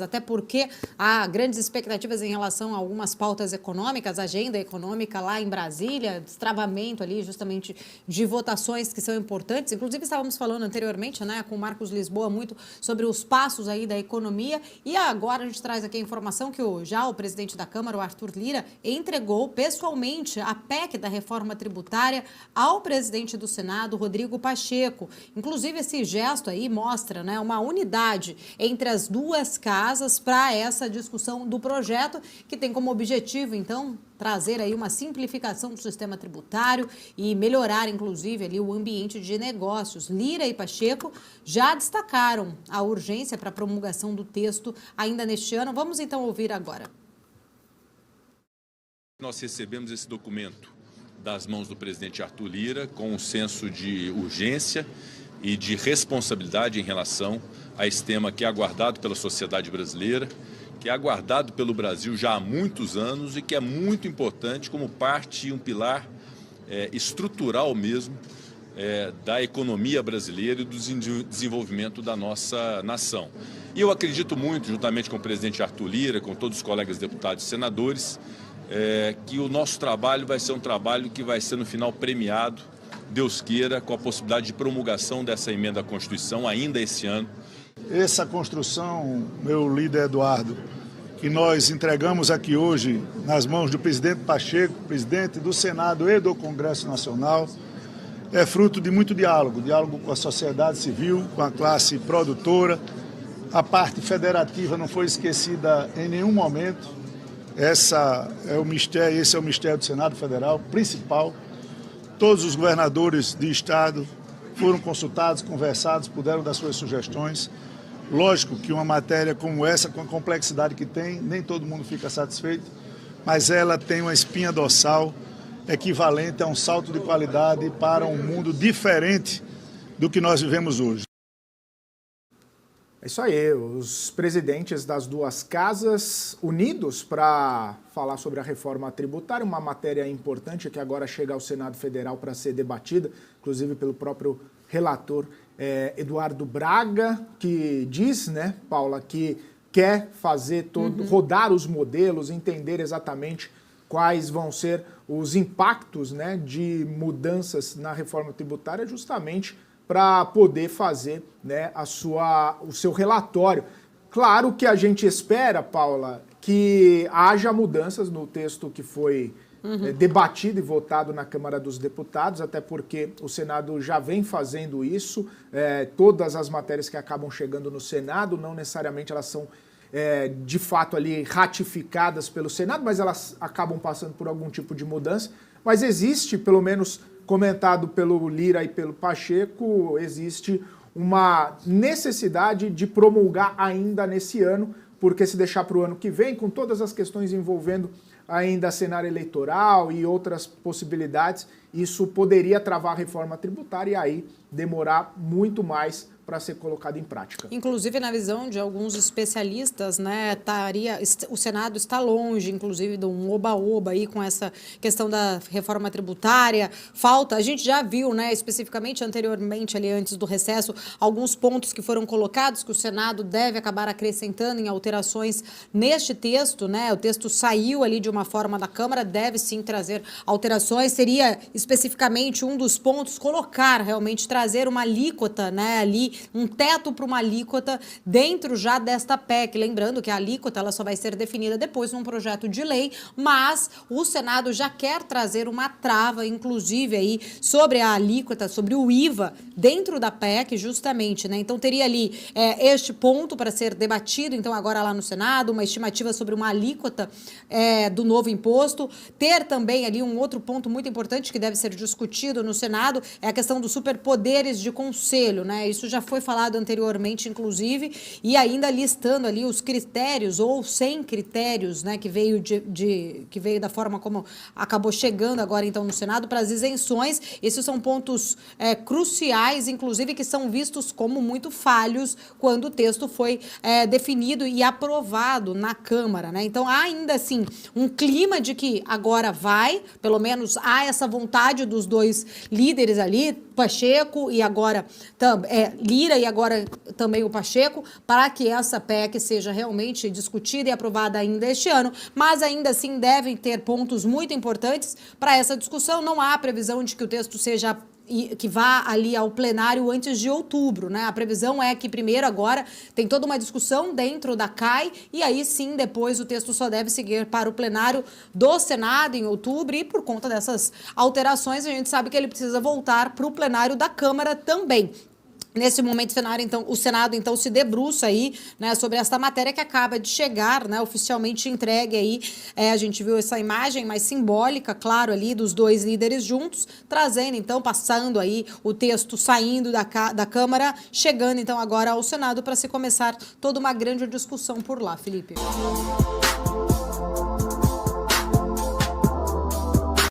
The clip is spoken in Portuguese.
Até porque há grandes expectativas em relação a algumas pautas econômicas, agenda econômica lá em Brasília, destravamento ali justamente de votações que são importantes. Inclusive estávamos falando anteriormente, né, com o Marcos Lisboa muito sobre os passos aí da economia, e agora a gente traz aqui a informação que o presidente da Câmara, o Arthur Lira, entregou pessoalmente a PEC da reforma tributária ao presidente do Senado, Rodrigo Pacheco. Inclusive esse gesto aí mostra, né, uma unidade entre as duas casas para essa discussão do projeto, que tem como objetivo, então, trazer aí uma simplificação do sistema tributário e melhorar, inclusive, ali o ambiente de negócios. Lira e Pacheco já destacaram a urgência para a promulgação do texto ainda neste ano. Vamos, então, ouvir agora. Nós recebemos esse documento das mãos do presidente Arthur Lira com um senso de urgência e de responsabilidade em relação a esse tema que é aguardado pela sociedade brasileira, que é aguardado pelo Brasil já há muitos anos e que é muito importante como parte e um pilar estrutural mesmo da economia brasileira e do desenvolvimento da nossa nação. E eu acredito muito, juntamente com o presidente Arthur Lira, com todos os colegas deputados e senadores, que o nosso trabalho vai ser um trabalho que vai ser no final premiado, Deus queira, com a possibilidade de promulgação dessa emenda à Constituição ainda esse ano. Essa construção, meu líder Eduardo, que nós entregamos aqui hoje nas mãos do presidente Pacheco, presidente do Senado e do Congresso Nacional, é fruto de muito diálogo com a sociedade civil, com a classe produtora. A parte federativa não foi esquecida em nenhum momento. Esse é o mistério do Senado Federal principal. Todos os governadores de estado foram consultados, conversados, puderam dar suas sugestões. Lógico que uma matéria como essa, com a complexidade que tem, nem todo mundo fica satisfeito, mas ela tem uma espinha dorsal equivalente a um salto de qualidade para um mundo diferente do que nós vivemos hoje. É isso aí, os presidentes das duas casas unidos para falar sobre a reforma tributária, uma matéria importante que agora chega ao Senado Federal para ser debatida, inclusive pelo próprio relator Eduardo Braga, que diz, né, Paula, que quer fazer rodar os modelos, entender exatamente quais vão ser os impactos, né, de mudanças na reforma tributária, justamente para poder fazer, né, o seu relatório. Claro que a gente espera, Paula, que haja mudanças no texto que foi debatido e votado na Câmara dos Deputados, até porque o Senado já vem fazendo isso. Todas as matérias que acabam chegando no Senado, não necessariamente elas são de fato ali ratificadas pelo Senado, mas elas acabam passando por algum tipo de mudança. Mas existe, pelo menos comentado pelo Lira e pelo Pacheco, existe uma necessidade de promulgar ainda nesse ano, porque se deixar para o ano que vem, com todas as questões envolvendo ainda cenário eleitoral e outras possibilidades, isso poderia travar a reforma tributária e aí demorar muito mais para ser colocado em prática. Inclusive, na visão de alguns especialistas, né, o Senado está longe, inclusive, de um oba-oba aí com essa questão da reforma tributária. A gente já viu, né, especificamente anteriormente, ali antes do recesso, alguns pontos que foram colocados que o Senado deve acabar acrescentando em alterações neste texto, né? O texto saiu ali de uma forma da Câmara, deve sim trazer alterações. Seria especificamente um dos pontos colocar, realmente trazer uma alíquota, né, ali, um teto para uma alíquota dentro já desta PEC. Lembrando que a alíquota ela só vai ser definida depois num projeto de lei, mas o Senado já quer trazer uma trava, inclusive, aí, sobre a alíquota, sobre o IVA dentro da PEC, justamente, né? Então teria ali este ponto para ser debatido, então, agora lá no Senado, uma estimativa sobre uma alíquota do novo imposto. Ter também ali um outro ponto muito importante que deve ser discutido no Senado, é a questão dos superpoderes de conselho, né? Isso já foi falado anteriormente, inclusive, e ainda listando ali os critérios ou 100 critérios, né, que veio da forma como acabou chegando agora então no Senado para as isenções. Esses são pontos cruciais, inclusive, que são vistos como muito falhos quando o texto foi definido e aprovado na Câmara, né? Então há ainda assim um clima de que agora pelo menos há essa vontade dos dois líderes ali, Pacheco e agora Lira, Lira e agora também o Pacheco, para que essa PEC seja realmente discutida e aprovada ainda este ano, mas ainda assim devem ter pontos muito importantes para essa discussão. Não há previsão de que o texto seja que vá ali ao plenário antes de outubro, né? A previsão é que primeiro agora tem toda uma discussão dentro da CAI e aí sim depois o texto só deve seguir para o plenário do Senado em outubro e por conta dessas alterações a gente sabe que ele precisa voltar para o plenário da Câmara também. Nesse momento, o Senado, então, se debruça aí, né, sobre essa matéria que acaba de chegar, né, oficialmente entregue aí. A gente viu essa imagem mais simbólica, claro, ali dos dois líderes juntos, trazendo, então, passando aí o texto saindo da Câmara, chegando, então, agora ao Senado para se começar toda uma grande discussão por lá, Felipe.